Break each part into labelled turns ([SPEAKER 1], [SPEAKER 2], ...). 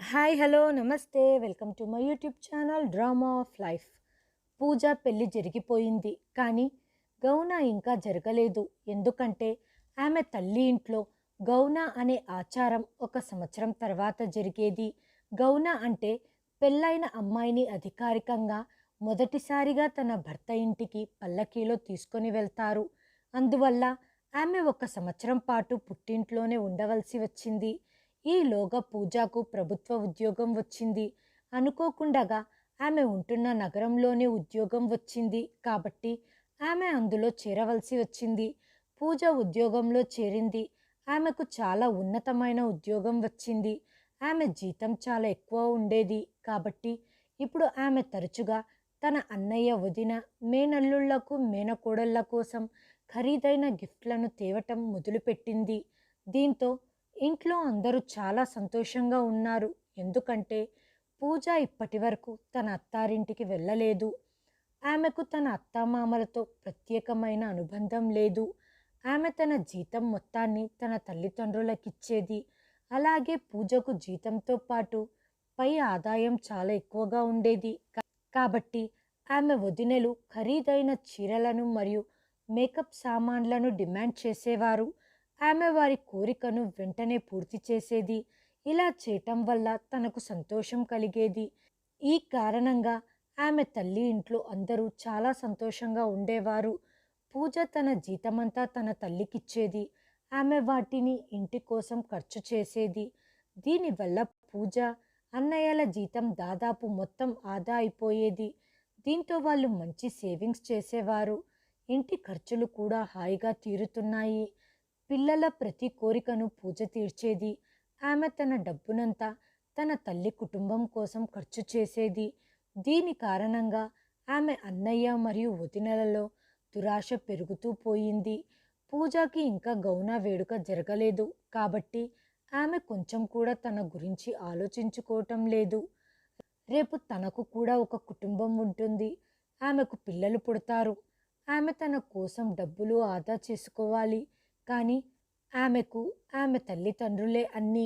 [SPEAKER 1] Hi hello నమస్తే welcome to my YouTube channel drama of life. Pooja పెళ్లి జరిగిపోయింది, కానీ గౌన ఇంకా జరగలేదు. ఎందుకంటే ఆమె తల్లి ఇంట్లో గౌన అనే ఆచారం 1 సంవత్సరం తర్వాత జరిగేది. గౌన అంటే పెళ్ళైన అమ్మాయిని అధికారికంగా మొదటిసారిగా తన భర్త ఇంటికి పల్లకీలో తీసుకొని వెళ్తారు. అందువల్ల ఆమె 1 సంవత్సరం పాటు పుట్టింట్లోనే ఉండవలసి వచ్చింది. ఈలోగా పూజకు ప్రభుత్వ ఉద్యోగం వచ్చింది. అనుకోకుండగా ఆమె ఉంటున్న నగరంలోనే ఉద్యోగం వచ్చింది కాబట్టి ఆమె అందులో చేరవలసి వచ్చింది. పూజ ఉద్యోగంలో చేరింది. ఆమెకు చాలా ఉన్నతమైన ఉద్యోగం వచ్చింది. ఆమె జీతం చాలా ఎక్కువ ఉండేది కాబట్టి ఇప్పుడు ఆమె తరచుగా తన అన్నయ్య, వదిన, మేనల్లుళ్లకు, మేనకోడళ్ల కోసం ఖరీదైన గిఫ్ట్లను తేవటం మొదలుపెట్టింది. దీంతో ఇంట్లో అందరూ చాలా సంతోషంగా ఉన్నారు. ఎందుకంటే పూజ ఇప్పటి వరకు తన అత్తారింటికి వెళ్ళలేదు. ఆమెకు తన అత్తామామలతో ప్రత్యేకమైన అనుబంధం లేదు. ఆమె తన జీతం మొత్తాన్ని తన తల్లిదండ్రులకిచ్చేది. అలాగే పూజకు జీతంతో పాటు పై ఆదాయం చాలా ఎక్కువగా ఉండేది. కాబట్టి ఆమె వదినలు ఖరీదైన చీరలను మరియు మేకప్ సామాన్లను డిమాండ్ చేసేవారు. ఆమె వారి కోరికను వెంటనే పూర్తి చేసేది. ఇలా చేయటం వల్ల తనకు సంతోషం కలిగేది. ఈ కారణంగా ఆమె తల్లి ఇంట్లో అందరూ చాలా సంతోషంగా ఉండేవారు. పూజ తన జీతమంతా తన తల్లికిచ్చేది. ఆమె వాటిని ఇంటి కోసం ఖర్చు చేసేది. దీనివల్ల పూజ అన్నయ్యల జీతం దాదాపు మొత్తం ఆదా అయిపోయేది. దీంతో వాళ్ళు మంచి సేవింగ్స్ చేసేవారు. ఇంటి ఖర్చులు కూడా హాయిగా తీరుతున్నాయి. పిల్లల ప్రతి కోరికను పూజ తీర్చేది. ఆమె తన డబ్బునంతా తన తల్లి కుటుంబం కోసం ఖర్చు చేసేది. దీని కారణంగా ఆమె అన్నయ్య మరియు వదినలలో దురాశ పెరుగుతూ పోయింది. పూజకి ఇంకా గౌన వేడుక జరగలేదు కాబట్టి ఆమె కొంచెం కూడా తన గురించి ఆలోచించుకోవటం లేదు. రేపు తనకు కూడా ఒక కుటుంబం ఉంటుంది. ఆమెకు పిల్లలు పుడతారు. ఆమె తన కోసం డబ్బులు ఆదా చేసుకోవాలి. కానీ ఆమెకు ఆమె తల్లిదండ్రులే అన్నీ.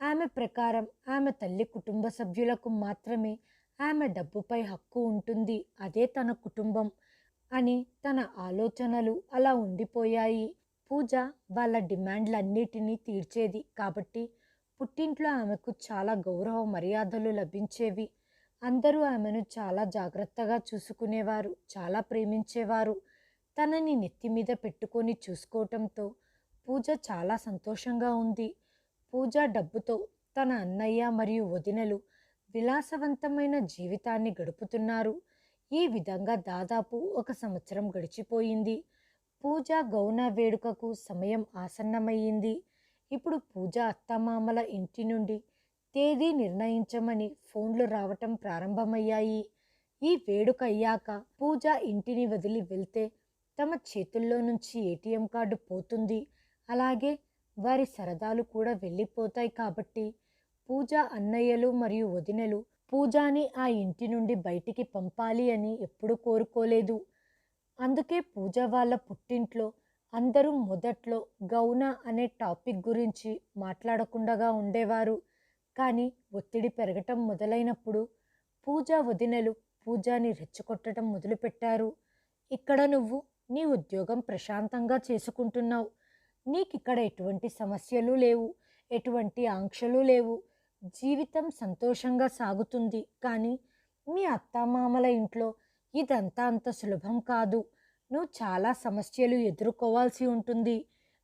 [SPEAKER 1] ఆమె ప్రకారం ఆమె తల్లి కుటుంబ సభ్యులకు మాత్రమే ఆమె డబ్బుపై హక్కు ఉంటుంది. అదే తన కుటుంబం అని తన ఆలోచనలు అలా ఉండిపోయాయి. పూజ వాళ్ళ డిమాండ్లన్నిటినీ తీర్చేది కాబట్టి పుట్టింట్లో ఆమెకు చాలా గౌరవ మర్యాదలు లభించేవి. అందరూ ఆమెను చాలా జాగ్రత్తగా చూసుకునేవారు, చాలా ప్రేమించేవారు. తనని నెత్తి మీద పెట్టుకొని చూసుకోవటంతో పూజ చాలా సంతోషంగా ఉంది. పూజ డబ్బుతో తన అన్నయ్య మరియు వదినలు విలాసవంతమైన జీవితాన్ని గడుపుతున్నారు. ఈ విధంగా దాదాపు 1 సంవత్సరం గడిచిపోయింది. పూజ గౌన వేడుకకు సమయం ఆసన్నమయ్యింది. ఇప్పుడు పూజ అత్తమామల ఇంటి నుండి తేదీ నిర్ణయించమని ఫోన్లు రావటం ప్రారంభమయ్యాయి. ఈ వేడుక అయ్యాక పూజ ఇంటిని వదిలి వెళ్తే తమ చేతుల్లో నుంచి ఏటీఎం కార్డు పోతుంది. అలాగే వారి సరదాలు కూడా వెళ్ళిపోతాయి కాబట్టి పూజ అన్నయ్యలు మరియు వదినలు పూజని ఆ ఇంటి నుండి బయటికి పంపాలి అని ఎప్పుడూ కోరుకోలేదు. అందుకే పూజ వాళ్ళ పుట్టింట్లో అందరూ మొదట్లో గౌన అనే టాపిక్ గురించి మాట్లాడకుండా ఉండేవారు. కానీ ఒత్తిడి పెరగటం మొదలైనప్పుడు పూజ వదినలు పూజని రెచ్చగొట్టడం మొదలుపెట్టారు. ఇక్కడ నువ్వు నీ ఉద్యోగం ప్రశాంతంగా చేసుకుంటున్నావు. నీకిక్కడ ఎటువంటి సమస్యలు లేవు, ఎటువంటి ఆంక్షలు లేవు. జీవితం సంతోషంగా సాగుతుంది. కానీ మీ అత్తామామల ఇంట్లో ఇదంతా అంత సులభం కాదు. నువ్వు చాలా సమస్యలు ఎదుర్కోవాల్సి ఉంటుంది.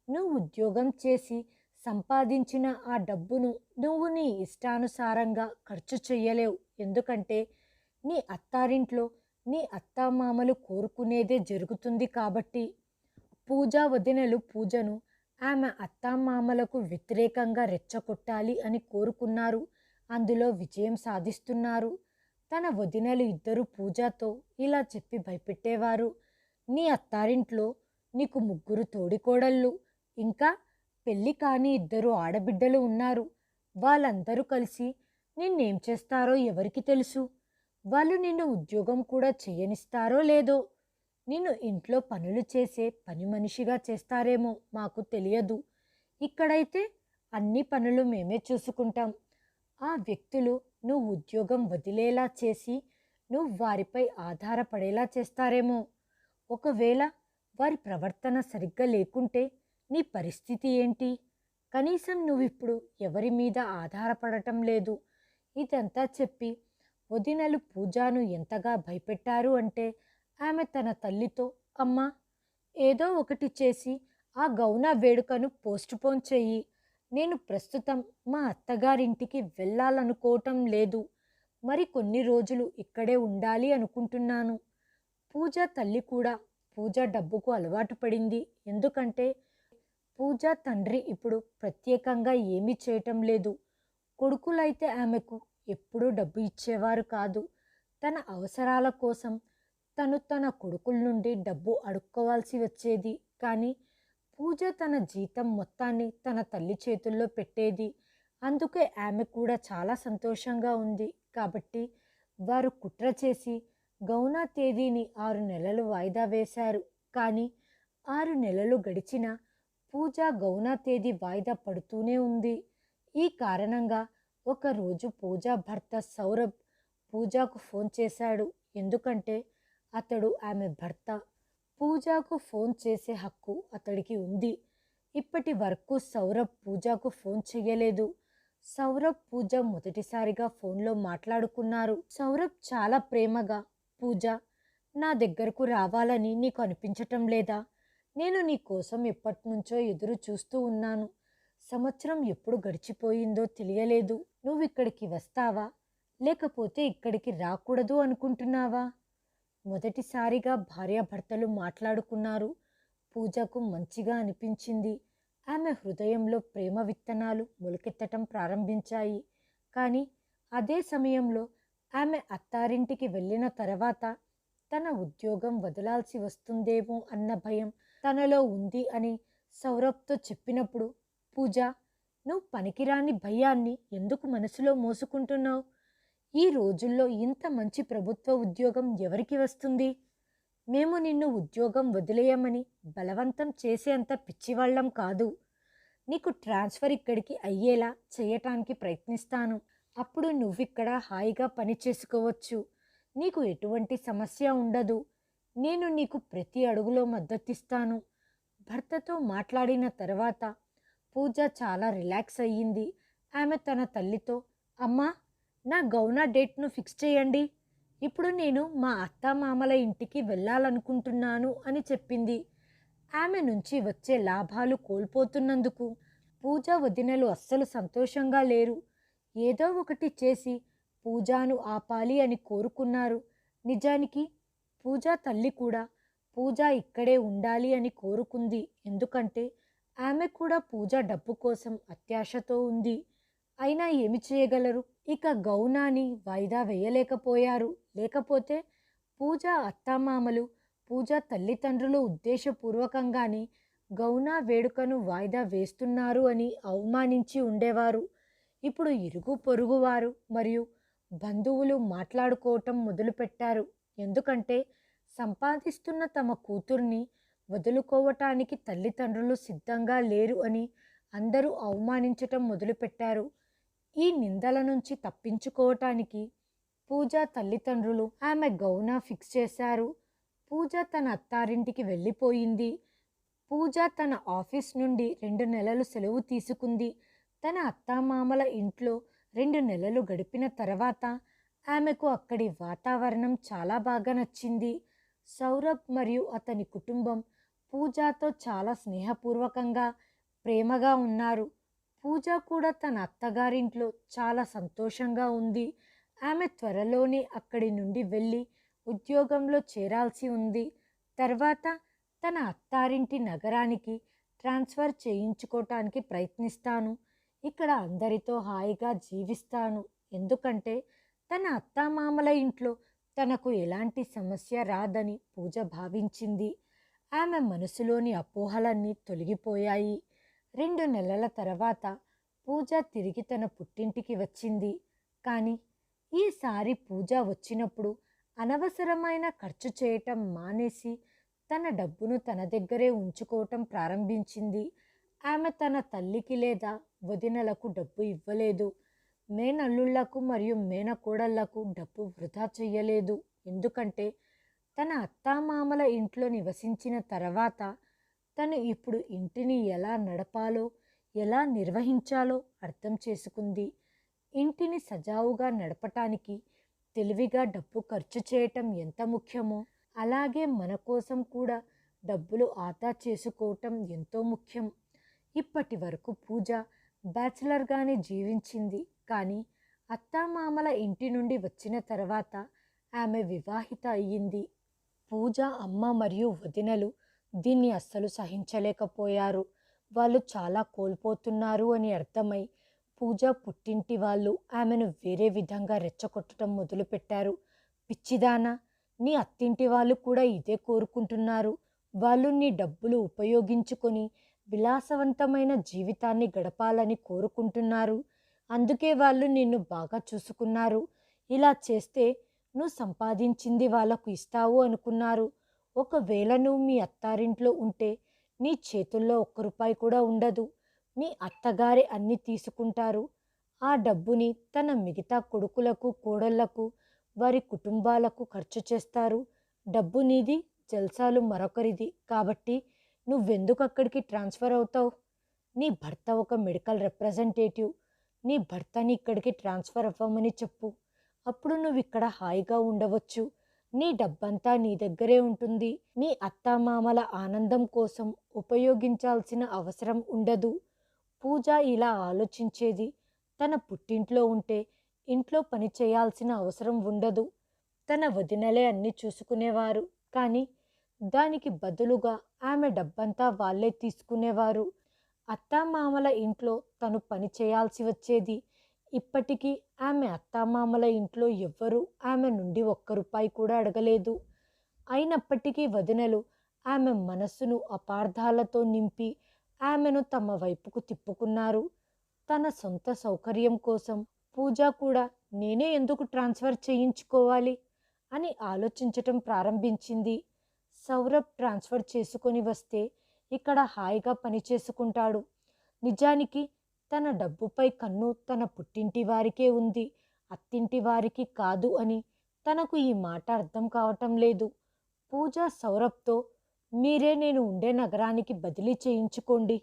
[SPEAKER 1] నువ్వు ఉద్యోగం చేసి సంపాదించిన ఆ డబ్బును నువ్వు నీ ఇష్టానుసారంగా ఖర్చు చెయ్యలేవు. ఎందుకంటే నీ అత్తారింట్లో నీ అత్తామామలు కోరుకునేదే జరుగుతుంది కాబట్టి. పూజ వదినలు పూజను ఆమె అత్తామామలకు వ్యతిరేకంగా రెచ్చగొట్టాలి అని కోరుకున్నారు. అందులో విజయం సాధిస్తున్నారు. తన వదినలు ఇద్దరు పూజతో ఇలా చెప్పి భయపెట్టేవారు. నీ అత్తారింట్లో నీకు 3 తోడికోడళ్ళు, ఇంకా పెళ్ళి కాని 2 ఆడబిడ్డలు ఉన్నారు. వాళ్ళందరూ కలిసి నిన్నేం చేస్తారో ఎవరికి తెలుసు. వాళ్ళు నిన్ను ఉద్యోగం కూడా చేయనిస్తారో లేదో. నిన్ను ఇంట్లో పనులు చేసే పని మనిషిగా చేస్తారేమో మాకు తెలియదు. ఇక్కడైతే అన్ని పనులు మేమే చూసుకుంటాం. ఆ వ్యక్తులు నువ్వు ఉద్యోగం వదిలేలా చేసి నువ్వు వారిపై ఆధారపడేలా చేస్తారేమో. ఒకవేళ వారి ప్రవర్తన సరిగ్గా లేకుంటే నీ పరిస్థితి ఏంటి? కనీసం నువ్విప్పుడు ఎవరి మీద ఆధారపడటం లేదు. ఇదంతా చెప్పి వదినలు పూజాను ఎంతగా భయపెట్టారు అంటే ఆమె తన తల్లితో, అమ్మా, ఏదో ఒకటి చేసి ఆ గౌన వేడుకను పోస్ట్‌పోన్ చెయ్యి. నేను ప్రస్తుతం మా అత్తగారింటికి వెళ్ళాలనుకోవటం లేదు. మరి కొన్ని రోజులు ఇక్కడే ఉండాలి అనుకుంటున్నాను. పూజ తల్లి కూడా పూజ డబ్బుకు అలవాటు పడింది. ఎందుకంటే పూజ తండ్రి ఇప్పుడు ప్రత్యేకంగా ఏమీ చేయటం లేదు. కొడుకులైతే ఆమెకు ఎప్పుడూ డబ్బు ఇచ్చేవారు కాదు. తన అవసరాల కోసం తన కొడుకుల నుండి డబ్బు అడుక్కోవాల్సి వచ్చేది. కానీ పూజ తన జీతం మొత్తాన్ని తన తల్లి చేతుల్లో పెట్టేది. అందుకే ఆమె కూడా చాలా సంతోషంగా ఉంది. కాబట్టి వారు కుట్ర చేసి గౌన తేదీని 6 నెలలు వాయిదా వేశారు. కానీ 6 నెలలు గడిచినా పూజ గౌన తేదీ వాయిదా పడుతూనే ఉంది. ఈ కారణంగా ఒకరోజు పూజ భర్త సౌరభ్ పూజకు ఫోన్ చేశాడు. ఎందుకంటే అతడు ఆమె భర్త. పూజకు ఫోన్ చేసే హక్కు అతడికి ఉంది. ఇప్పటి వరకు సౌరభ్ పూజకు ఫోన్ చెయ్యలేదు. సౌరభ్ పూజ మొదటిసారిగా ఫోన్లో మాట్లాడుకున్నారు. సౌరభ్ చాలా ప్రేమగా, పూజ, నా దగ్గరకు రావాలని నీకు అనిపించటం లేదా? నేను నీ కోసం ఎప్పటినుంచో ఎదురు చూస్తూ ఉన్నాను. సంవత్సరం ఎప్పుడు గడిచిపోయిందో తెలియలేదు. నువ్వు ఇక్కడికి వస్తావా, లేకపోతే ఇక్కడికి రాకూడదు అనుకుంటున్నావా? మొదటిసారిగా భార్యాభర్తలు మాట్లాడుకున్నారు. పూజకు మంచిగా అనిపించింది. ఆమె హృదయంలో ప్రేమ విత్తనాలు మొలకెత్తటం ప్రారంభించాయి. కానీ అదే సమయంలో ఆమె అత్తారింటికి వెళ్ళిన తర్వాత తన ఉద్యోగం వదలాల్సి వస్తుందేమో అన్న భయం తనలో ఉంది అని సౌరభ్తో చెప్పినప్పుడు, పూజ, నువ్వు పనికిరాని భయాన్ని ఎందుకు మనసులో మోసుకుంటున్నావు? ఈ రోజుల్లో ఇంత మంచి ప్రభుత్వ ఉద్యోగం ఎవరికి వస్తుంది? మేము నిన్ను ఉద్యోగం వదిలేయమని బలవంతం చేసేంత పిచ్చివాళ్ళం కాదు. నీకు ట్రాన్స్ఫర్ ఇక్కడికి అయ్యేలా చేయటానికి ప్రయత్నిస్తాను. అప్పుడు నువ్విక్కడ హాయిగా పని చేసుకోవచ్చు. నీకు ఎటువంటి సమస్య ఉండదు. నేను నీకు ప్రతి అడుగులో మద్దతిస్తాను. భర్తతో మాట్లాడిన తర్వాత పూజ చాలా రిలాక్స్ అయ్యింది. ఆమె తన తల్లితో, అమ్మా, నా గౌన డేట్ను ఫిక్స్ చేయండి. ఇప్పుడు నేను మా అత్తామామల ఇంటికి వెళ్ళాలనుకుంటున్నాను అని చెప్పింది. ఆమె నుంచి వచ్చే లాభాలు కోల్పోతున్నందుకు పూజ వదినలు అస్సలు సంతోషంగా లేరు. ఏదో ఒకటి చేసి పూజను ఆపాలి అని కోరుకున్నారు. నిజానికి పూజ తల్లి కూడా పూజ ఇక్కడే ఉండాలి అని కోరుకుంది. ఎందుకంటే ఆమె కూడా పూజ డబ్బు కోసం అత్యాశతో ఉంది. అయినా ఏమి చేయగలరు? ఇక గౌనాని వాయిదా వేయలేకపోయారు. లేకపోతే పూజ అత్తామామలు, పూజ తల్లిదండ్రులు ఉద్దేశపూర్వకంగానే గౌన వేడుకను వాయిదా వేస్తున్నారు అని అవమానించి ఉండేవారు. ఇప్పుడు ఇరుగు పొరుగువారు మరియు బంధువులు మాట్లాడుకోవటం మొదలుపెట్టారు. ఎందుకంటే సంపాదిస్తున్న తమ కూతుర్ని వదులుకోవటానికి తల్లిదండ్రులు సిద్ధంగా లేరు అని అందరూ అవమానించటం మొదలుపెట్టారు. ఈ నిందల నుంచి తప్పించుకోవటానికి పూజ తల్లిదండ్రులు ఆమె గౌన ఫిక్స్ చేశారు. పూజ తన అత్తారింటికి వెళ్ళిపోయింది. పూజ తన ఆఫీస్ నుండి 2 నెలలు సెలవు తీసుకుంది. తన అత్తామామల ఇంట్లో 2 నెలలు గడిపిన తర్వాత ఆమెకు అక్కడి వాతావరణం చాలా బాగా నచ్చింది. సౌరభ్ మరియు అతని కుటుంబం పూజతో చాలా స్నేహపూర్వకంగా, ప్రేమగా ఉన్నారు. పూజ కూడా తన అత్తగారింట్లో చాలా సంతోషంగా ఉంది. ఆమె త్వరలోనే అక్కడి నుండి వెళ్ళి ఉద్యోగంలో చేరాల్సి ఉంది. తర్వాత తన అత్తారింటి నగరానికి ట్రాన్స్ఫర్ చేయించుకోవటానికి ప్రయత్నిస్తాను. ఇక్కడ అందరితో హాయిగా జీవిస్తాను. ఎందుకంటే తన అత్తామామల ఇంట్లో తనకు ఎలాంటి సమస్య రాదని పూజ భావించింది. ఆమె మనసులోని అపోహలన్నీ తొలగిపోయాయి. 2 నెలల తర్వాత పూజ తిరిగి తన పుట్టింటికి వచ్చింది. కానీ ఈసారి పూజ వచ్చినప్పుడు అనవసరమైన ఖర్చు చేయటం మానేసి తన డబ్బును తన దగ్గరే ఉంచుకోవటం ప్రారంభించింది. ఆమె తన తల్లికి లేదా వదినలకు డబ్బు ఇవ్వలేదు. మేనల్లుళ్లకు మరియు మేనకోడళ్లకు డబ్బు వృధా చెయ్యలేదు. ఎందుకంటే తన అత్తామామల ఇంట్లో నివసించిన తర్వాత తను ఇప్పుడు ఇంటిని ఎలా నడపాలో, ఎలా నిర్వహించాలో అర్థం చేసుకుంది. ఇంటిని సజావుగా నడపటానికి తెలివిగా డబ్బు ఖర్చు చేయటం ఎంత ముఖ్యమో, అలాగే మన కోసం కూడా డబ్బులు ఆదా చేసుకోవటం ఎంతో ముఖ్యం. ఇప్పటి వరకు పూజ బ్యాచిలర్గానే జీవించింది. కానీ అత్తామామల ఇంటి నుండి వచ్చిన తర్వాత ఆమె వివాహిత అయ్యింది. పూజ అమ్మ మరియు వదినలు దీన్ని అస్సలు సహించలేకపోయారు. వాళ్ళు చాలా కోల్పోతున్నారు అని అర్థమై పూజ పుట్టింటి వాళ్ళు ఆమెను వేరే విధంగా రెచ్చగొట్టడం మొదలుపెట్టారు. పిచ్చిదానా, నీ అత్తింటి వాళ్ళు కూడా ఇదే కోరుకుంటున్నారు. వాళ్ళు నీ డబ్బులు ఉపయోగించుకొని విలాసవంతమైన జీవితాన్ని గడపాలని కోరుకుంటున్నారు. అందుకే వాళ్ళు నిన్ను బాగా చూసుకున్నారు. ఇలా చేస్తే నువ్వు సంపాదించింది వాళ్ళకు ఇస్తావు అనుకున్నారు. ఒకవేళ నువ్వు మీ అత్తారింట్లో ఉంటే నీ చేతుల్లో ₹1 కూడా ఉండదు. మీ అత్తగారే అన్నీ తీసుకుంటారు. ఆ డబ్బుని తన మిగతా కొడుకులకు, కోడళ్లకు, వారి కుటుంబాలకు ఖర్చు చేస్తారు. డబ్బు నీది, జల్సాలు మరొకరిది. కాబట్టి నువ్వెందుకు అక్కడికి ట్రాన్స్ఫర్ అవుతావు? నీ భర్త ఒక మెడికల్ రిప్రజెంటేటివ్. నీ భర్తని ఇక్కడికి ట్రాన్స్ఫర్ అవ్వమని చెప్పు. అప్పుడు నువ్వు ఇక్కడ హాయిగా ఉండవచ్చు. నీ డబ్బంతా నీ దగ్గరే ఉంటుంది. మీ అత్తామామల ఆనందం కోసం ఉపయోగించాల్సిన అవసరం ఉండదు. పూజ ఇలా ఆలోచించేది. తన పుట్టింట్లో ఉంటే ఇంట్లో పని చేయాల్సిన అవసరం ఉండదు. తన వదినలే అన్నీ చూసుకునేవారు. కానీ దానికి బదులుగా ఆమె డబ్బంతా వాళ్ళే తీసుకునేవారు. అత్తామామల ఇంట్లో తను పని చేయాల్సి వచ్చేది. ఇప్పటికీ ఆమె అత్తామామల ఇంట్లో ఎవ్వరూ ఆమె నుండి ₹1 కూడా అడగలేదు. అయినప్పటికీ వదినలు ఆమె మనస్సును అపార్థాలతో నింపి ఆమెను తమ వైపుకు తిప్పుకున్నారు. తన సొంత సౌకర్యం కోసం పూజ కూడా నేనే ఎందుకు ట్రాన్స్ఫర్ చేయించుకోవాలి అని ఆలోచించటం ప్రారంభించింది. సౌరభ్ ట్రాన్స్ఫర్ చేసుకొని వస్తే ఇక్కడ హాయిగా పని చేసుకుంటాడు. నిజానికి తన డబ్బుపై కన్ను తన పుట్టింటి వారికే ఉంది, అత్తింటి వారికి కాదు అని తనకు ఈ మాట అర్థం కావటం లేదు. పూజ సౌరభ్తో మీరే నేను ఉండే నగరానికి బదిలీ చేయించుకోండి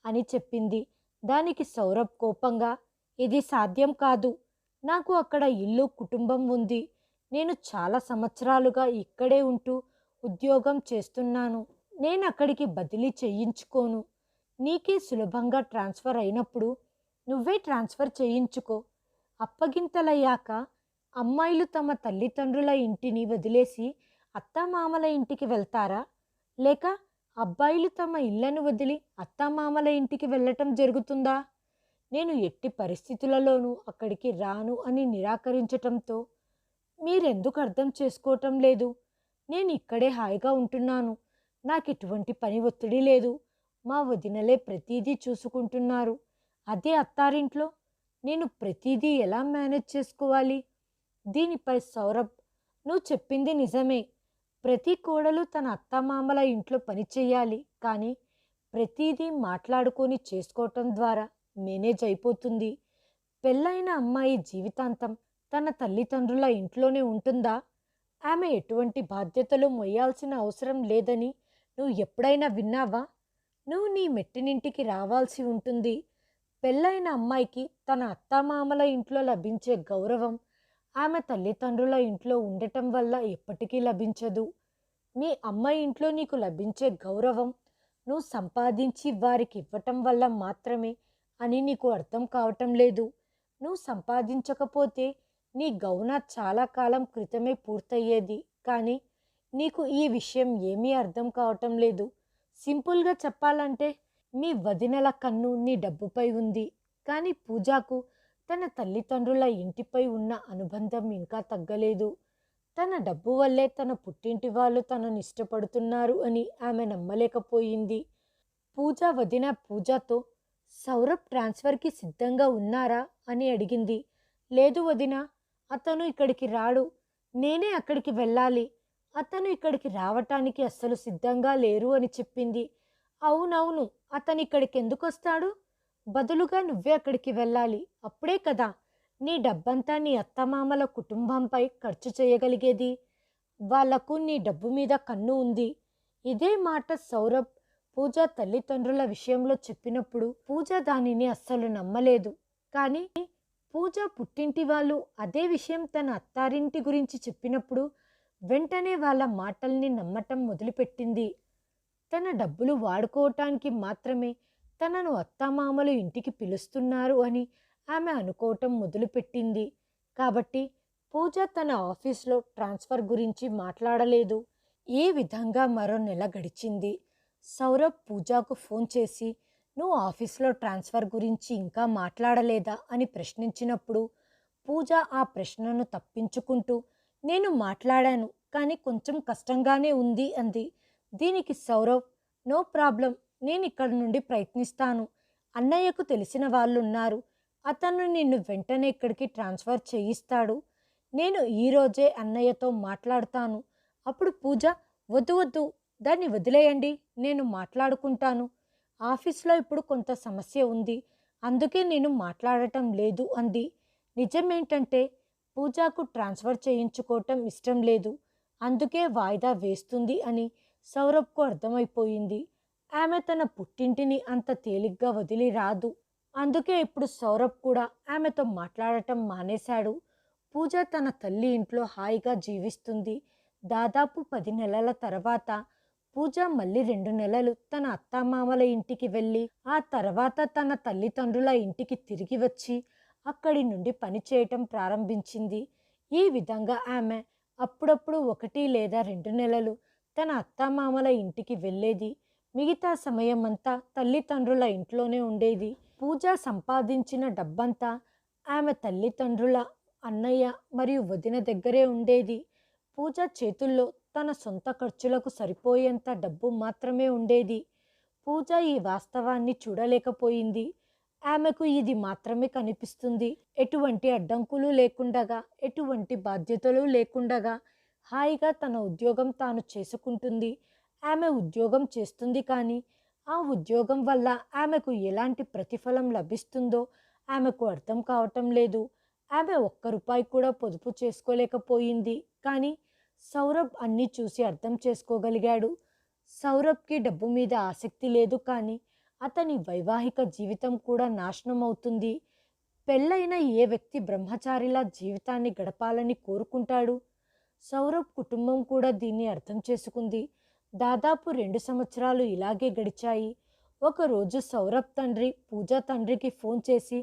[SPEAKER 1] అని చెప్పింది. దానికి సౌరభ్ కోపంగా ఇది సాధ్యం కాదు. నాకు అక్కడ ఇల్లు, కుటుంబం ఉంది. నేను చాలా సంవత్సరాలుగా ఇక్కడే ఉంటూ ఉద్యోగం చేస్తున్నాను. నేను అక్కడికి బదిలీ చేయించుకోను. నీకే సులభంగా ట్రాన్స్ఫర్ అయినప్పుడు నువ్వే ట్రాన్స్ఫర్ చేయించుకో. అప్పగింతలయ్యాక అమ్మాయిలు తమ తల్లిదండ్రుల ఇంటిని వదిలేసి అత్తామామల ఇంటికి వెళ్తారా? లేక అబ్బాయిలు తమ ఇళ్లను వదిలి అత్తామామల ఇంటికి వెళ్ళటం జరుగుతుందా? నేను ఎట్టి పరిస్థితులలోనూ అక్కడికి రాను అని నిరాకరించటంతో మీరెందుకు అర్థం చేసుకోవటం లేదు? నేను ఇక్కడే హాయిగా ఉంటున్నాను. నాకు ఎటువంటి పని ఒత్తిడి లేదు. మా వదినలే ప్రతిదీ చూసుకుంటున్నారు. అదే అత్తారింట్లో నేను ప్రతిదీ ఎలా మేనేజ్ చేసుకోవాలి? దీనిపై సౌరభ్ నువ్వు చెప్పింది నిజమే. ప్రతి కోడలు తన అత్తమామల ఇంట్లో పని చెయ్యాలి. కానీ ప్రతిదీ మాట్లాడుకొని చేసుకోవటం ద్వారా మేనేజ్ అయిపోతుంది. పెళ్ళైన అమ్మాయి జీవితాంతం తన తల్లిదండ్రుల ఇంట్లోనే ఉంటుందా? ఆమె ఎటువంటి బాధ్యతలు మొయ్యాల్సిన అవసరం లేదని నువ్వు ఎప్పుడైనా విన్నావా? నువ్వు నీ మెట్టినింటికి రావాల్సి ఉంటుంది. పెళ్ళైన అమ్మాయికి తన అత్తామామల ఇంట్లో లభించే గౌరవం ఆమె తల్లిదండ్రుల ఇంట్లో ఉండటం వల్ల ఎప్పటికీ లభించదు. మీ అమ్మాయి ఇంట్లో నీకు లభించే గౌరవం నువ్వు సంపాదించి వారికి ఇవ్వటం వల్ల మాత్రమే అని నీకు అర్థం కావటం లేదు. నువ్వు సంపాదించకపోతే నీ గౌన చాలా కాలం క్రితమే పూర్తయ్యేది. కానీ నీకు ఈ విషయం ఏమీ అర్థం కావటం లేదు. సింపుల్గా చెప్పాలంటే మీ వదినల కన్ను నీ డబ్బుపై ఉంది. కానీ పూజకు తన తల్లిదండ్రుల ఇంటిపై ఉన్న అనుబంధం ఇంకా తగ్గలేదు. తన డబ్బు వల్లే తన పుట్టింటి వాళ్ళు తనను ఇష్టపడుతున్నారు అని ఆమె నమ్మలేకపోయింది. వదిన పూజతో సౌరభ్ ట్రాన్స్ఫర్కి సిద్ధంగా ఉన్నారా అని అడిగింది. లేదు వదిన, అతను ఇక్కడికి రాడు. నేనే అక్కడికి వెళ్ళాలి. అతను ఇక్కడికి రావటానికి అస్సలు సిద్ధంగా లేరు అని చెప్పింది. అవునవును, అతను ఇక్కడికి ఎందుకు వస్తాడు? బదులుగా నువ్వే అక్కడికి వెళ్ళాలి. అప్పుడే కదా నీ డబ్బంతా నీ అత్తమామల కుటుంబంపై ఖర్చు చేయగలిగేది? వాళ్లకు నీ డబ్బు మీద కన్ను ఉంది. ఇదే మాట సౌరభ్ పూజ తల్లిదండ్రుల విషయంలో చెప్పినప్పుడు పూజ దానిని అస్సలు నమ్మలేదు. కానీ పూజ పుట్టింటి వాళ్ళు అదే విషయం తన అత్తారింటి గురించి చెప్పినప్పుడు వెంటనే వాళ్ళ మాటల్ని నమ్మటం మొదలుపెట్టింది. తన డబ్బులు వాడుకోవటానికి మాత్రమే తనను అత్తామామలు ఇంటికి పిలుస్తున్నారు అని ఆమె అనుకోవటం మొదలుపెట్టింది. కాబట్టి పూజ తన ఆఫీస్లో ట్రాన్స్ఫర్ గురించి మాట్లాడలేదు. ఈ విధంగా మరో నెల గడిచింది. సౌరభ్ పూజకు ఫోన్ చేసి, నువ్వు ఆఫీస్లో ట్రాన్స్ఫర్ గురించి ఇంకా మాట్లాడలేదా అని ప్రశ్నించినప్పుడు పూజ ఆ ప్రశ్నను తప్పించుకుంటూ, నేను మాట్లాడాను, కానీ కొంచెం కష్టంగానే ఉంది అంది. దీనికి సౌరవ్, నో ప్రాబ్లం, నేను ఇక్కడి నుండి ప్రయత్నిస్తాను. అన్నయ్యకు తెలిసిన వాళ్ళున్నారు, అతను నిన్ను వెంటనే ఇక్కడికి ట్రాన్స్ఫర్ చేయిస్తాడు. నేను ఈరోజే అన్నయ్యతో మాట్లాడతాను. అప్పుడు పూజ, వద్దు వద్దు, దాన్ని వదిలేయండి, నేను మాట్లాడుకుంటాను. ఆఫీస్లో ఇప్పుడు కొంత సమస్య ఉంది, అందుకే నేను మాట్లాడటం లేదు అంది. నిజమేంటంటే పూజకు ట్రాన్స్ఫర్ చేయించుకోవటం ఇష్టం లేదు, అందుకే వాయిదా వేస్తుంది అని సౌరభ్కు అర్థమైపోయింది. ఆమె తన పుట్టింటిని అంత తేలిగ్గా వదిలి రాదు. అందుకే ఇప్పుడు సౌరభ్ కూడా ఆమెతో మాట్లాడటం మానేశాడు. పూజ తన తల్లి ఇంట్లో హాయిగా జీవిస్తుంది. దాదాపు 10 నెలల తర్వాత పూజ మళ్ళీ 2 నెలలు తన అత్తామామల ఇంటికి వెళ్ళి ఆ తర్వాత తన తల్లిదండ్రుల ఇంటికి తిరిగి వచ్చి అక్కడి నుండి పని చేయటం ప్రారంభించింది. ఈ విధంగా ఆమె అప్పుడప్పుడు 1 లేదా 2 నెలలు తన అత్తామామల ఇంటికి వెళ్ళేది. మిగతా సమయమంతా తల్లిదండ్రుల ఇంట్లోనే ఉండేది. పూజ సంపాదించిన డబ్బంతా ఆమె తల్లిదండ్రుల, అన్నయ్య మరియు వదిన దగ్గరే ఉండేది. పూజ చేతుల్లో తన సొంత ఖర్చులకు సరిపోయేంత డబ్బు మాత్రమే ఉండేది. పూజ ఈ వాస్తవాన్ని చూడలేకపోయింది. ఆమెకు ఇది మాత్రమే కనిపిస్తుంది. ఎటువంటి అడ్డంకులు లేకుండగా, ఎటువంటి బాధ్యతలు లేకుండగా హాయిగా తన ఉద్యోగం తాను చేసుకుంటుంది. ఆమె ఉద్యోగం చేస్తుంది, కానీ ఆ ఉద్యోగం వల్ల ఆమెకు ఎలాంటి ప్రతిఫలం లభిస్తుందో ఆమెకు అర్థం కావటం లేదు. ఆమె ₹1 కూడా పొదుపు చేసుకోలేకపోయింది. కానీ సౌరభ్ అన్నీ చూసి అర్థం చేసుకోగలిగాడు. సౌరభ్కి డబ్బు మీద ఆసక్తి లేదు, కానీ అతని వైవాహిక జీవితం కూడా నాశనం అవుతుంది. పెళ్ళైన ఏ వ్యక్తి బ్రహ్మచారిలా జీవితాన్ని గడపాలని కోరుకుంటాడు? సౌరభ్ కుటుంబం కూడా దీన్ని అర్థం చేసుకుంది. దాదాపు 2 సంవత్సరాలు ఇలాగే గడిచాయి. ఒకరోజు సౌరభ్ తండ్రి పూజ తండ్రికి ఫోన్ చేసి,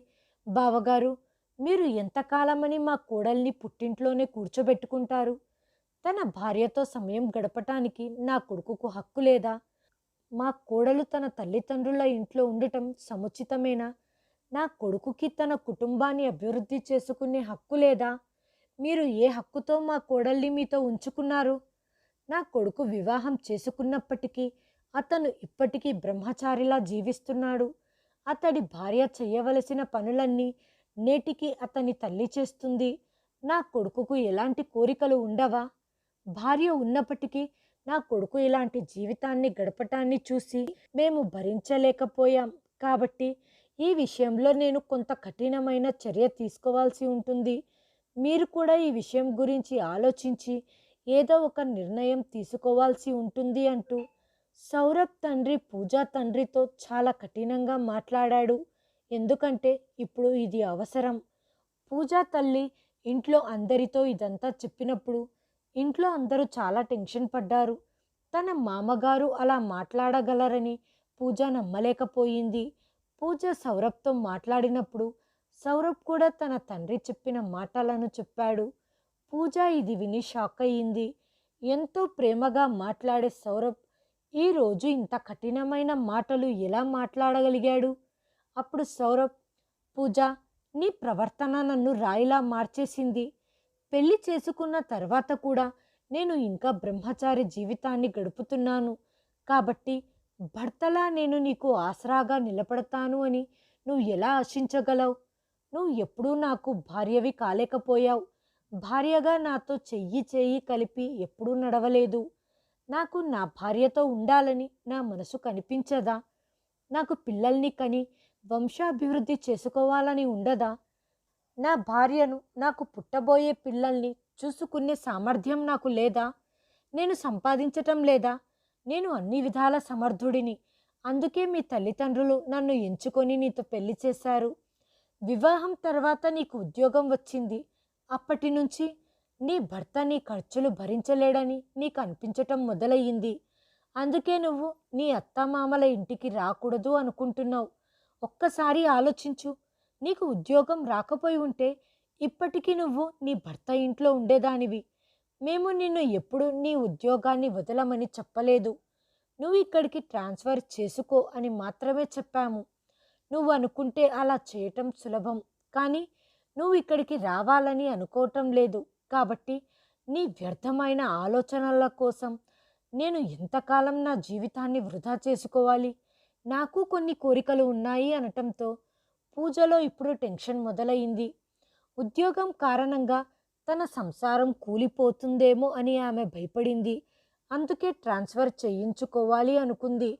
[SPEAKER 1] బావగారు, మీరు ఎంతకాలమని మా కోడల్ని పుట్టింట్లోనే కూర్చోబెట్టుకుంటారు? తన భార్యతో సమయం గడపటానికి నా కొడుకుకు హక్కు లేదా? మా కోడలు తన తల్లిదండ్రుల ఇంట్లో ఉండటం సముచితమేనా? నా కొడుకుకి తన కుటుంబాన్ని అభివృద్ధి చేసుకునే హక్కు లేదా? మీరు ఏ హక్కుతో మా కోడల్ని మీతో ఉంచుకున్నారు? నా కొడుకు వివాహం చేసుకున్నప్పటికీ అతను ఇప్పటికీ బ్రహ్మచారిలా జీవిస్తున్నాడు. అతడి భార్య చేయవలసిన పనులన్నీ నేటికి అతని తల్లి చేస్తుంది. నా కొడుకుకు ఎలాంటి కోరికలు ఉండవా? భార్య ఉన్నప్పటికీ నా కొడుకు ఇలాంటి జీవితాన్ని గడపటాన్ని చూసి మేము భరించలేకపోయాం. కాబట్టి ఈ విషయంలో నేను కొంత కఠినమైన చర్య తీసుకోవాల్సి ఉంటుంది. మీరు కూడా ఈ విషయం గురించి ఆలోచించి ఏదో ఒక నిర్ణయం తీసుకోవాల్సి ఉంటుంది అంటూ సౌరభ్ తండ్రి పూజ తండ్రితో చాలా కఠినంగా మాట్లాడాడు. ఎందుకంటే ఇప్పుడు ఇది అవసరం. పూజ తల్లి ఇంట్లో అందరితో ఇదంతా చెప్పినప్పుడు ఇంట్లో అందరూ చాలా టెన్షన్ పడ్డారు. తన మామగారు అలా మాట్లాడగలరని పూజ నమ్మలేకపోయింది. పూజ సౌరభ్తో మాట్లాడినప్పుడు సౌరభ్ కూడా తన తండ్రి చెప్పిన మాటలను చెప్పాడు. పూజ ఇది విని షాక్ అయ్యింది. ఎంతో ప్రేమగా మాట్లాడే సౌరభ్ ఈరోజు ఇంత కఠినమైన మాటలు ఎలా మాట్లాడగలిగాడు? అప్పుడు సౌరభ్, పూజ, నీ ప్రవర్తన నన్ను రాయిలా మార్చేసింది. పెళ్లి చేసుకున్న తర్వాత కూడా నేను ఇంకా బ్రహ్మచారి జీవితాన్ని గడుపుతున్నాను. కాబట్టి భర్తలా నేను నీకు ఆసరాగా నిలబడతాను అని నువ్వు ఎలా ఆశించగలవు? నువ్వు ఎప్పుడూ నాకు భార్యవి కాలేకపోయావు. భార్యగా నాతో చెయ్యి చెయ్యి కలిపి ఎప్పుడూ నడవలేదు. నాకు నా భార్యతో ఉండాలని నా మనసు కనిపించదా? నాకు పిల్లల్ని కని వంశాభివృద్ధి చేసుకోవాలని ఉండదా? నా భార్యను, నాకు పుట్టబోయే పిల్లల్ని చూసుకునే సామర్థ్యం నాకు లేదా? నేను సంపాదించటం లేదా? నేను అన్ని విధాల సమర్థుడిని. అందుకే మీ తల్లిదండ్రులు నన్ను ఎంచుకొని నీతో పెళ్లి చేశారు. వివాహం తర్వాత నీకు ఉద్యోగం వచ్చింది. అప్పటి నుంచి నీ భర్త నీ ఖర్చులు భరించలేడని నీకు అనిపించటం మొదలయ్యింది. అందుకే నువ్వు నీ అత్తమామల ఇంటికి రాకూడదు అనుకుంటున్నావు. ఒక్కసారి ఆలోచించు. నీకు ఉద్యోగం రాకపోయి ఉంటే ఇప్పటికీ నువ్వు నీ భర్త ఇంట్లో ఉండేదానివి. మేము నిన్ను ఎప్పుడు నీ ఉద్యోగాన్ని వదలమని చెప్పలేదు. నువ్వు ఇక్కడికి ట్రాన్స్ఫర్ చేసుకో అని మాత్రమే చెప్పాము. నువ్వు అనుకుంటే అలా చేయటం సులభం. కానీ నువ్వు ఇక్కడికి రావాలని అనుకోవటం లేదు. కాబట్టి నీ వ్యర్థమైన ఆలోచనల కోసం నేను ఎంతకాలం నా జీవితాన్ని వృధా చేసుకోవాలి? నాకు కొన్ని కోరికలు ఉన్నాయి అనటంతో పూజలో ఇప్పుడు టెన్షన్ మొదలైంది. ఉద్యోగం కారణంగా తన సంసారం కూలిపోతుందేమో అని ఆమె భయపడింది. అందుకే ట్రాన్స్ఫర్ చేయించుకోవాలి అనుకుంది.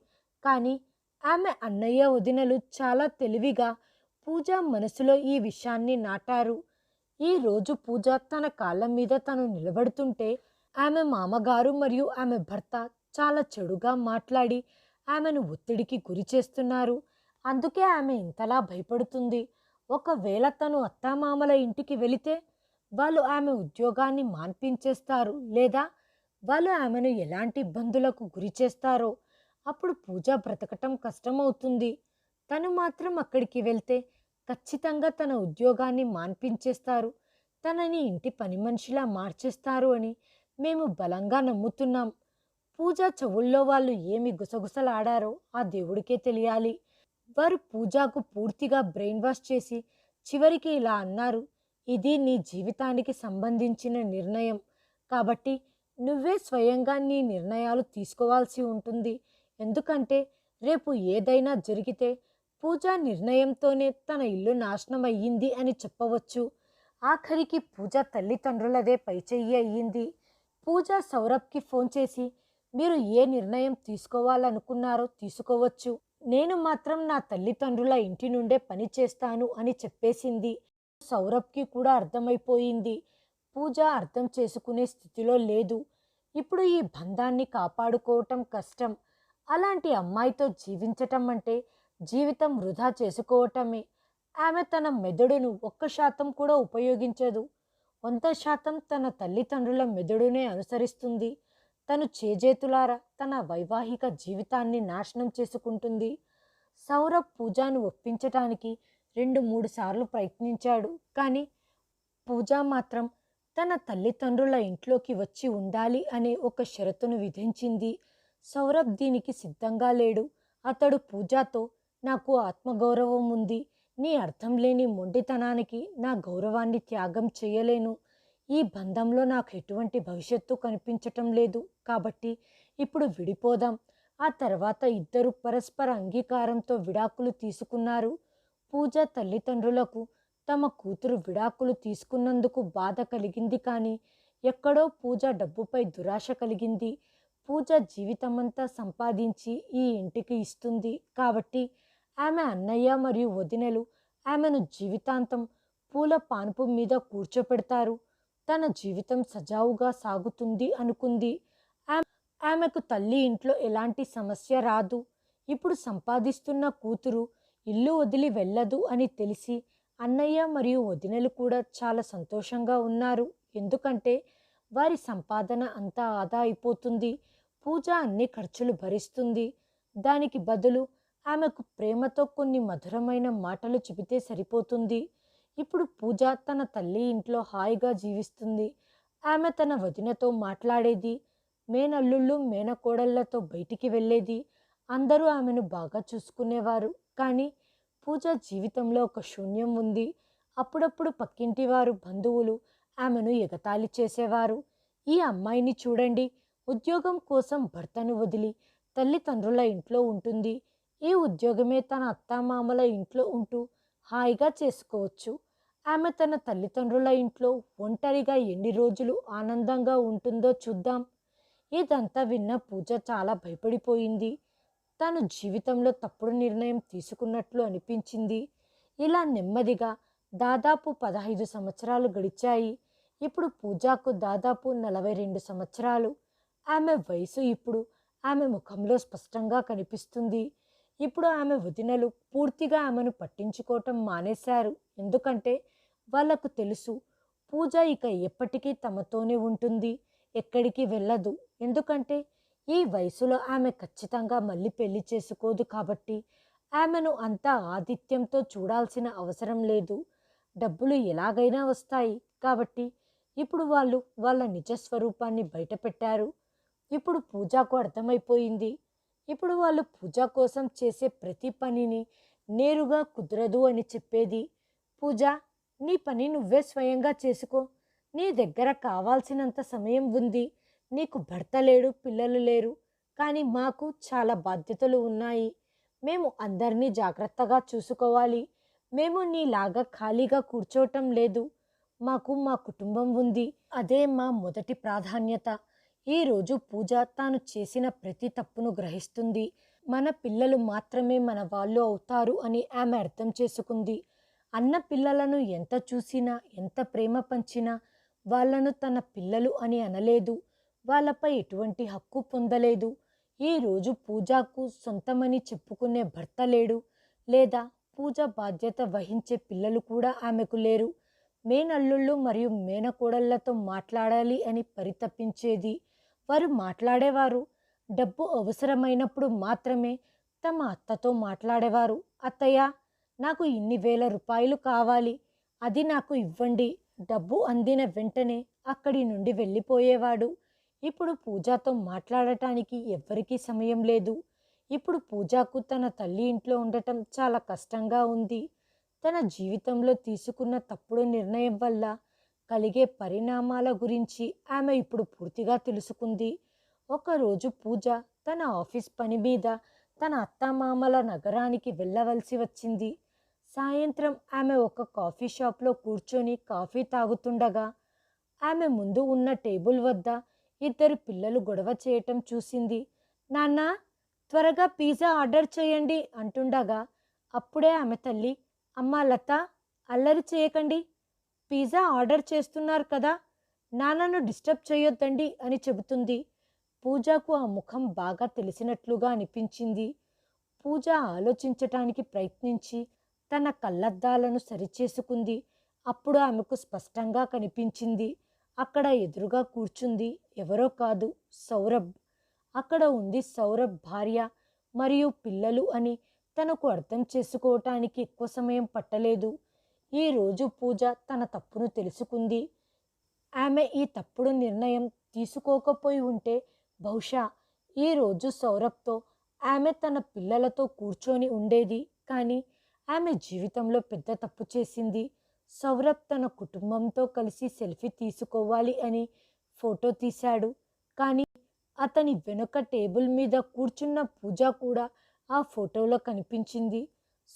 [SPEAKER 1] కానీ ఆమె అన్నయ్య వదినలు చాలా తెలివిగా పూజ మనసులో ఈ విషయాన్ని నాటారు. ఈ రోజు పూజ తన కాళ్ళ మీద తను నిలబడుతుంటే ఆమె మామగారు మరియు ఆమె భర్త చాలా చెడుగా మాట్లాడి ఆమెను ఒత్తిడికి గురి చేస్తున్నారు. అందుకే ఆమె ఇంతలా భయపడుతుంది. ఒకవేళ తను అత్తామామల ఇంటికి వెళితే వాళ్ళు ఆమె ఉద్యోగాన్ని మాన్పించేస్తారు, లేదా వాళ్ళు ఆమెను ఎలాంటి ఇబ్బందులకు గురి చేస్తారో అప్పుడు పూజ బ్రతకటం కష్టమవుతుంది. తను మాత్రం అక్కడికి వెళ్తే ఖచ్చితంగా తన ఉద్యోగాన్ని మాన్పించేస్తారు, తనని ఇంటి పని మనిషిలా మార్చేస్తారు అని మేము బలంగా నమ్ముతున్నాం. పూజ చెవుల్లో వాళ్ళు ఏమి గుసగుసలాడారో ఆ దేవుడికే తెలియాలి. వారు పూజకు పూర్తిగా బ్రెయిన్ వాష్ చేసి చివరికి ఇలా అన్నారు: ఇది నీ జీవితానికి సంబంధించిన నిర్ణయం. కాబట్టి నువ్వే స్వయంగా నీ నిర్ణయాలు తీసుకోవాల్సి ఉంటుంది. ఎందుకంటే రేపు ఏదైనా జరిగితే పూజ నిర్ణయంతోనే తన ఇల్లు నాశనం అయ్యింది అని చెప్పవచ్చు. ఆఖరికి పూజ తల్లిదండ్రులదే పైచెయ్యి అయ్యింది. పూజ సౌరభ్కి ఫోన్ చేసి మీరు ఏ నిర్ణయం తీసుకోవాలనుకున్నారో తీసుకోవచ్చు, నేను మాత్రం నా తల్లిదండ్రుల ఇంటి నుండే పని చేస్తాను అని చెప్పేసింది. సౌరభ్కి కూడా అర్థమైపోయింది. పూజ అర్థం చేసుకునే స్థితిలో లేదు. ఇప్పుడు ఈ బంధాన్ని కాపాడుకోవటం కష్టం. అలాంటి అమ్మాయితో జీవించటం అంటే జీవితం వృధా చేసుకోవటమే. ఆమె తన మెదడును 1% కూడా ఉపయోగించదు. 100% తన తల్లిదండ్రుల మెదడునే అనుసరిస్తుంది. తను చేజేతులారా తన వైవాహిక జీవితాన్ని నాశనం చేసుకుంటుంది. సౌరభ్ పూజను ఒప్పించటానికి 2-3 సార్లు ప్రయత్నించాడు. కానీ పూజ మాత్రం తన తల్లిదండ్రుల ఇంట్లోకి వచ్చి ఉండాలి అనే ఒక షరతును విధించింది. సౌరభ్ దీనికి సిద్ధంగా లేడు. అతడు పూజతో నాకు ఆత్మగౌరవం ఉంది. నీ అర్థం లేని మొండితనానికి నా గౌరవాన్ని త్యాగం చేయలేను. ఈ బంధంలో నాకు ఎటువంటి భవిష్యత్తు కనిపించటం లేదు. కాబట్టి ఇప్పుడు విడిపోదాం. ఆ తర్వాత ఇద్దరు పరస్పర అంగీకారంతో విడాకులు తీసుకున్నారు. పూజ తల్లిదండ్రులకు తమ కూతురు విడాకులు తీసుకున్నందుకు బాధ కలిగింది. కానీ ఎక్కడో పూజ డబ్బుపై దురాశ కలిగింది. పూజ జీవితమంతా సంపాదించి ఈ ఇంటికి ఇస్తుంది. కాబట్టి ఆమె అన్నయ్య మరియు వదినలు ఆమెను జీవితాంతం పూల పాన్పు మీద కూర్చోపెడతారు. తన జీవితం సజావుగా సాగుతుంది అనుకుంది. ఆమెకు తల్లి ఇంట్లో ఎలాంటి సమస్య రాదు. ఇప్పుడు సంపాదిస్తున్న కూతురు ఇల్లు వదిలి వెళ్ళదు అని తెలిసి అన్నయ్య మరియు వదినలు కూడా చాలా సంతోషంగా ఉన్నారు. ఎందుకంటే వారి సంపాదన అంతా ఆదా అయిపోతుంది. పూజ అన్ని ఖర్చులు భరిస్తుంది. దానికి బదులు ఆమెకు ప్రేమతో కొన్ని మధురమైన మాటలు చెబితే సరిపోతుంది. ఇప్పుడు పూజ తన తల్లి ఇంట్లో హాయిగా జీవిస్తుంది. ఆమె తన వదినతో మాట్లాడేది, మేనల్లుళ్ళు మేనకోడళ్లతో బయటికి వెళ్ళేది. అందరూ ఆమెను బాగా చూసుకునేవారు. కానీ పూజ జీవితంలో ఒక శూన్యం ఉంది. అప్పుడప్పుడు పక్కింటి వారు బంధువులు ఆమెను ఎగతాళి చేసేవారు. ఈ అమ్మాయిని చూడండి, ఉద్యోగం కోసం భర్తను వదిలి తల్లిదండ్రుల ఇంట్లో ఉంటుంది. ఈ ఉద్యోగమే తన అత్తామామల ఇంట్లో ఉంటూ హాయిగా చేసుకోవచ్చు. ఆమె తన తల్లిదండ్రుల ఇంట్లో ఒంటరిగా ఎన్ని రోజులు ఆనందంగా ఉంటుందో చూద్దాం. ఇదంతా విన్న పూజ చాలా భయపడిపోయింది. తను జీవితంలో తప్పుడు నిర్ణయం తీసుకున్నట్లు అనిపించింది. ఇలా నెమ్మదిగా దాదాపు 15 సంవత్సరాలు గడిచాయి. ఇప్పుడు పూజాకు దాదాపు 42 సంవత్సరాలు. ఆమె వయసు ఇప్పుడు ఆమె ముఖంలో స్పష్టంగా కనిపిస్తుంది. ఇప్పుడు ఆమె వదినలు పూర్తిగా ఆమెను పట్టించుకోవటం మానేశారు. ఎందుకంటే వాళ్లకు తెలుసు, పూజ ఇక ఎప్పటికీ తమతోనే ఉంటుంది, ఎక్కడికి వెళ్ళదు. ఎందుకంటే ఈ వయసులో ఆమె ఖచ్చితంగా మళ్ళీ పెళ్లి చేసుకోదు కాబట్టి ఆమెను అంత ఆతిథ్యంతో చూడాల్సిన అవసరం లేదు. డబ్బులు ఎలాగైనా వస్తాయి కాబట్టి ఇప్పుడు వాళ్ళు వాళ్ళ నిజస్వరూపాన్ని బయటపెట్టారు. ఇప్పుడు పూజకు అర్థమైపోయింది. ఇప్పుడు వాళ్ళు పూజ కోసం చేసే ప్రతి పనిని నేరుగా కుదరదు అని చెప్పేది. పూజ, నీ పని నువ్వే స్వయంగా చేసుకో. నీ దగ్గర కావాల్సినంత సమయం ఉంది. నీకు భర్త లేడు, పిల్లలు లేరు. కానీ మాకు చాలా బాధ్యతలు ఉన్నాయి. మేము అందరినీ జాగ్రత్తగా చూసుకోవాలి. మేము నీలాగా ఖాళీగా కూర్చోవటం లేదు. మాకు మా కుటుంబం ఉంది. అదే మా మొదటి ప్రాధాన్యత. ఈరోజు పూజ తాను చేసిన ప్రతి తప్పును గ్రహిస్తుంది. మన పిల్లలు మాత్రమే మన వాళ్ళు అవుతారు అని ఆమె అర్థం చేసుకుంది. అన్న పిల్లలను ఎంత చూసినా, ఎంత ప్రేమ పంచినా వాళ్లను తన పిల్లలు అని అనలేదు. వాళ్ళపై ఎటువంటి హక్కు పొందలేదు. ఈరోజు పూజకు సొంతమని చెప్పుకునే భర్త లేడు, లేదా పూజ బాధ్యత వహించే పిల్లలు కూడా ఆమెకు లేరు. మేనల్లుళ్ళు మరియు మేనకోడళ్లతో మాట్లాడాలి అని పరితపించేది. వారు మాట్లాడేవారు. డబ్బు అవసరమైనప్పుడు మాత్రమే తమ అత్తతో మాట్లాడేవారు. అత్తయ్య, నాకు ఇన్ని వేల రూపాయలు కావాలి, అది నాకు ఇవ్వండి. డబ్బు అందిన వెంటనే అక్కడి నుండి వెళ్ళిపోయేవాడు. ఇప్పుడు పూజతో మాట్లాడటానికి ఎవ్వరికీ సమయం లేదు. ఇప్పుడు పూజకు తన తల్లి ఇంట్లో ఉండటం చాలా కష్టంగా ఉంది. తన జీవితంలో తీసుకున్న తప్పుడు నిర్ణయం వల్ల కలిగే పరిణామాల గురించి ఆమె ఇప్పుడు పూర్తిగా తెలుసుకుంది. ఒకరోజు పూజ తన ఆఫీస్ పని మీద తన అత్తమామల నగరానికి వెళ్ళవలసి వచ్చింది. సాయంత్రం ఆమె ఒక కాఫీ షాప్లో కూర్చొని కాఫీ తాగుతుండగా ఆమె ముందు ఉన్న టేబుల్ వద్ద ఇద్దరు పిల్లలు గొడవ చేయటం చూసింది. నాన్న, త్వరగా పిజ్జా ఆర్డర్ చేయండి అంటుండగా అప్పుడే ఆమె తల్లి, అమ్మా లత, అల్లరి చేయకండి, పిజ్జా ఆర్డర్ చేస్తున్నారు కదా, నాన్నను డిస్టర్బ్ చేయొద్దండి అని చెబుతుంది. పూజకు ఆ ముఖం బాగా తెలిసినట్లుగా అనిపించింది. పూజ ఆలోచించటానికి ప్రయత్నించి తన కళ్ళద్దాలను సరిచేసుకుంది. అప్పుడు ఆమెకు స్పష్టంగా కనిపించింది. అక్కడ ఎదురుగా కూర్చుంది ఎవరో కాదు, సౌరభ్. అక్కడ ఉంది సౌరభ్ భార్య మరియు పిల్లలు అని తనకు అర్థం చేసుకోవటానికి ఎక్కువ సమయం పట్టలేదు. ఈరోజు పూజ తన తప్పును తెలుసుకుంది. ఆమె ఈ తప్పుడు నిర్ణయం తీసుకోకపోయి ఉంటే బహుశా ఈరోజు సౌరభ్తో ఆమె తన పిల్లలతో కూర్చొని ఉండేది. కానీ ఆమె జీవితంలో పెద్ద తప్పు చేసింది. సౌరభ్ తన కుటుంబంతో కలిసి సెల్ఫీ తీసుకోవాలి అని ఫోటో తీశాడు. కానీ అతని వెనుక టేబుల్ మీద కూర్చున్న పూజ కూడా ఆ ఫోటోలో కనిపించింది.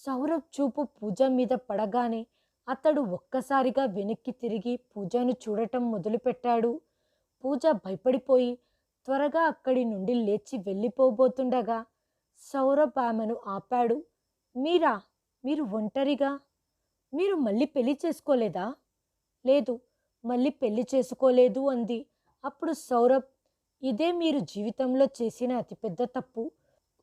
[SPEAKER 1] సౌరభ్ చూపు పూజ మీద పడగానే అతడు ఒక్కసారిగా వెనక్కి తిరిగి పూజను చూడటం మొదలుపెట్టాడు. పూజ భయపడిపోయి త్వరగా అక్కడి నుండి లేచి వెళ్ళిపోబోతుండగా సౌరభ్ ఆమెను ఆపాడు. మీరా? మీరు ఒంటరిగా? మీరు మళ్ళీ పెళ్లి చేసుకోలేదా? లేదు, మళ్ళీ పెళ్లి చేసుకోలేదు అంది. అప్పుడు సౌరభ్, ఇదే మీరు జీవితంలో చేసిన అతిపెద్ద తప్పు.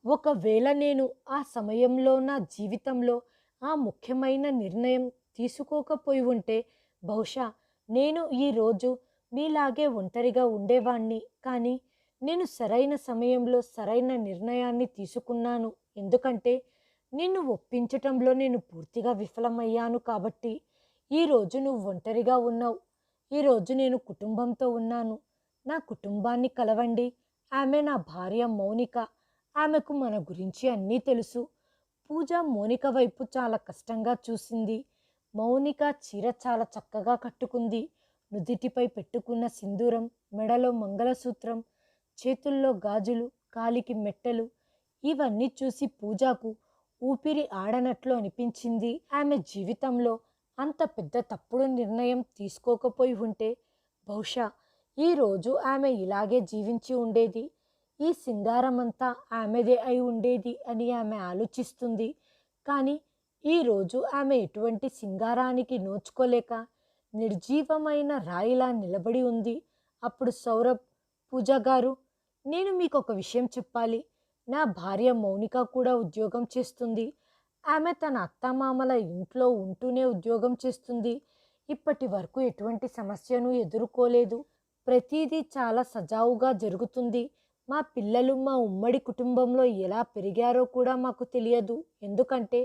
[SPEAKER 1] ఒకవేళ నేను ఆ సమయంలో నా జీవితంలో ఆ ముఖ్యమైన నిర్ణయం తీసుకోకపోయి ఉంటే బహుశా నేను ఈరోజు మీలాగే ఒంటరిగా ఉండేవాణ్ణి. కానీ నేను సరైన సమయంలో సరైన నిర్ణయాన్ని తీసుకున్నాను. ఎందుకంటే నిన్ను ఒప్పించటంలో నేను పూర్తిగా విఫలమయ్యాను కాబట్టి ఈరోజు నువ్వు ఒంటరిగా ఉన్నావు. ఈరోజు నేను కుటుంబంతో ఉన్నాను. నా కుటుంబాన్ని కలవండి. ఆమె నా భార్య మౌనిక. ఆమెకు మన గురించి అన్నీ తెలుసు. పూజ మౌనిక వైపు చాలా కష్టంగా చూసింది. మౌనిక చీర చాలా చక్కగా కట్టుకుంది. నుదిటిపై పెట్టుకున్న సింధూరం, మెడలో మంగళసూత్రం, చేతుల్లో గాజులు, కాలికి మెట్టెలు, ఇవన్నీ చూసి పూజకు ఊపిరి ఆడనట్లు అనిపించింది. ఆమె జీవితంలో అంత పెద్ద తప్పుడు నిర్ణయం తీసుకోకపోయి ఉంటే బహుశా ఈరోజు ఆమె ఇలాగే జీవించి ఉండేది. ఈ సింగారమంతా ఆమెదే అయి ఉండేది అని ఆమె ఆలోచిస్తుంది. కానీ ఈరోజు ఆమె ఎటువంటి సింగారానికి నోచుకోలేక నిర్జీవమైన రాయిలా నిలబడి ఉంది. అప్పుడు సౌరభ్, పూజ గారు, నేను మీకు ఒక విషయం చెప్పాలి. నా భార్య మౌనిక కూడా ఉద్యోగం చేస్తుంది. ఆమె తన అత్తమామల ఇంట్లో ఉంటూనే ఉద్యోగం చేస్తుంది. ఇప్పటి వరకు ఎటువంటి సమస్యను ఎదుర్కోలేదు. ప్రతిదీ చాలా సజావుగా జరుగుతుంది. మా పిల్లలు మా ఉమ్మడి కుటుంబంలో ఎలా పెరిగారో కూడా మాకు తెలియదు. ఎందుకంటే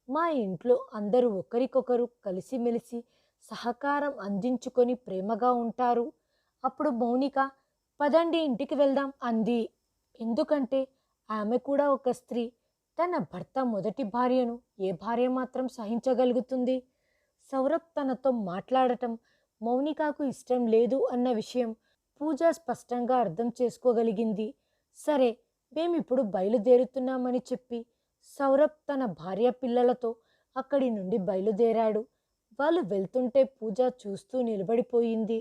[SPEAKER 1] మా ఇంట్లో అందరూ ఒకరికొకరు కలిసిమెలిసి సహకారం అందించుకొని ప్రేమగా ఉంటారు. అప్పుడు మౌనిక, పదండి ఇంటికి వెళ్దాం అంది. ఎందుకంటే ఆమె కూడా ఒక స్త్రీ. తన భర్త మొదటి భార్యను ఏ భార్య మాత్రం సహించగలుగుతుంది? సౌరభ్ తనతో మాట్లాడటం మౌనికకు ఇష్టం లేదు అన్న విషయం పూజ స్పష్టంగా అర్థం చేసుకోగలిగింది. సరే, మేమిప్పుడు బయలుదేరుతున్నామని చెప్పి సౌరభ్ తన భార్య పిల్లలతో అక్కడి నుండి బయలుదేరాడు. వాళ్ళు వెళ్తుంటే పూజ చూస్తూ నిలబడిపోయింది.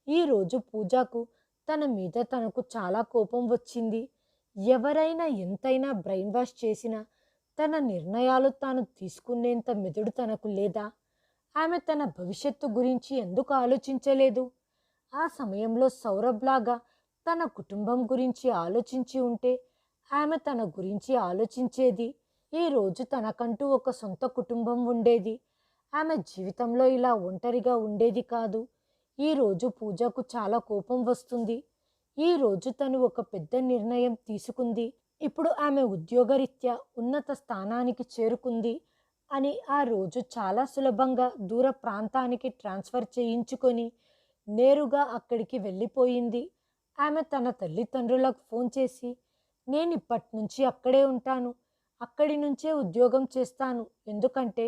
[SPEAKER 1] ఈరోజు పూజకు తన మీద తనకు చాలా కోపం వచ్చింది. ఎవరైనా ఎంతైనా బ్రెయిన్ వాష్ చేసినా తన నిర్ణయాలు తాను తీసుకునేంత మెదడు తనకు లేదా? ఆమె తన భవిష్యత్తు గురించి ఎందుకు ఆలోచించలేదు? ఆ సమయంలో సౌరభ్ లాగా తన కుటుంబం గురించి ఆలోచించి ఉంటే ఆమె తన గురించి ఆలోచించేది. ఈరోజు తనకంటూ ఒక సొంత కుటుంబం ఉండేది. ఆమె జీవితంలో ఇలా ఒంటరిగా ఉండేది కాదు. ఈరోజు పూజకు చాలా కోపం వస్తుంది. ఈరోజు తను ఒక పెద్ద నిర్ణయం తీసుకుంది. ఇప్పుడు ఆమె ఉద్యోగరీత్యా ఉన్నత స్థానానికి చేరుకుంది అని ఆ రోజు చాలా సులభంగా దూర ప్రాంతానికి ట్రాన్స్ఫర్ చేయించుకొని నేరుగా అక్కడికి వెళ్ళిపోయింది. ఆమె తన తల్లిదండ్రులకు ఫోన్ చేసి, నేను ఇప్పటి నుంచి అక్కడే ఉంటాను, అక్కడి నుంచే ఉద్యోగం చేస్తాను, ఎందుకంటే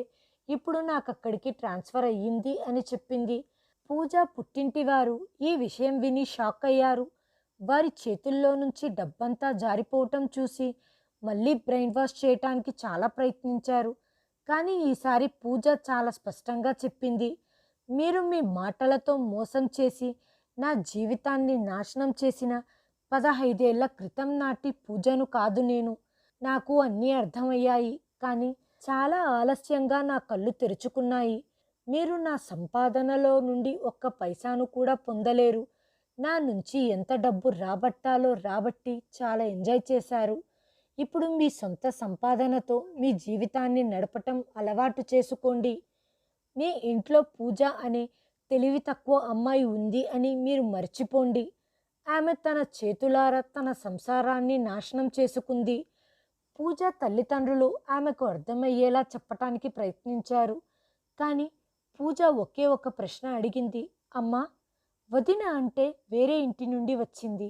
[SPEAKER 1] ఇప్పుడు నాకు అక్కడికి ట్రాన్స్ఫర్ అయ్యింది అని చెప్పింది. పూజ పుట్టింటి వారు ఈ విషయం విని షాక్ అయ్యారు. వారి చేతుల్లో నుంచి డబ్బంతా జారిపోవటం చూసి మళ్ళీ బ్రెయిన్ వాష్ చేయటానికి చాలా ప్రయత్నించారు. కానీ ఈసారి పూజ చాలా స్పష్టంగా చెప్పింది, మీరు మీ మాటలతో మోసం చేసి నా జీవితాన్ని నాశనం చేసిన 15 ఏళ్ల క్రితం నాటి పూజను కాదు నేను. నాకు అన్నీ అర్థమయ్యాయి, కానీ చాలా ఆలస్యంగా నా కళ్ళు తెరుచుకున్నాయి. మీరు నా సంపాదనలో నుండి ఒక్క పైసాను కూడా పొందలేరు. నా నుంచి ఎంత డబ్బు రాబట్టాలో రాబట్టి చాలా ఎంజాయ్ చేశారు. ఇప్పుడు మీ సొంత సంపాదనతో మీ జీవితాన్ని నడపటం అలవాటు చేసుకోండి. మీ ఇంట్లో పూజ అనే తెలివి తక్కువ అమ్మాయి ఉంది అని మీరు మర్చిపోండి. ఆమె తన చేతులారా తన సంసారాన్ని నాశనం చేసుకుంది. పూజ తల్లిదండ్రులు ఆమెకు అర్థమయ్యేలా చెప్పటానికి ప్రయత్నించారు. కానీ పూజ ఒకే ఒక ప్రశ్న అడిగింది, అమ్మా, వదిన అంటే వేరే ఇంటి నుండి వచ్చింది.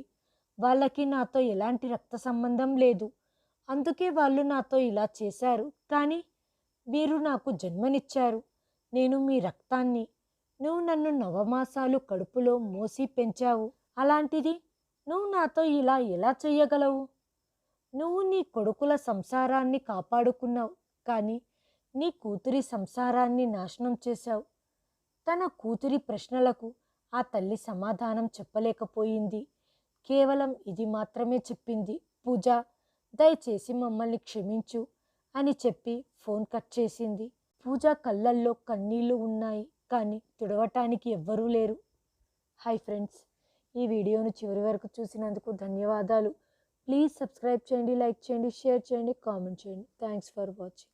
[SPEAKER 1] వాళ్ళకి నాతో ఎలాంటి రక్త సంబంధం లేదు. అందుకే వాళ్ళు నాతో ఇలా చేశారు. కానీ మీరు నాకు జన్మనిచ్చారు. నేను మీ రక్తాన్ని. నువ్వు నన్ను నవమాసాలు కడుపులో మోసి పెంచావు. అలాంటిది నువ్వు నాతో ఇలా ఎలా చెయ్యగలవు? నువ్వు నీ కొడుకుల సంసారాన్ని కాపాడుకున్నావు, కానీ నీ కూతురి సంసారాన్ని నాశనం చేశావు. తన కూతురి ప్రశ్నలకు ఆ తల్లి సమాధానం చెప్పలేకపోయింది. కేవలం ఇది మాత్రమే చెప్పింది, పూజ, దయచేసి మమ్మల్ని క్షమించు అని చెప్పి ఫోన్ కట్ చేసింది. పూజ కళ్ళల్లో కన్నీళ్లు ఉన్నాయి, కానీ తుడవటానికి ఎవ్వరూ లేరు. హాయ్ ఫ్రెండ్స్, ఈ వీడియోను చివరి వరకు చూసినందుకు ధన్యవాదాలు. ప్లీజ్ సబ్స్క్రైబ్ చేయండి, లైక్ చేయండి, షేర్ చేయండి, కామెంట్ చేయండి. Thanks for watching.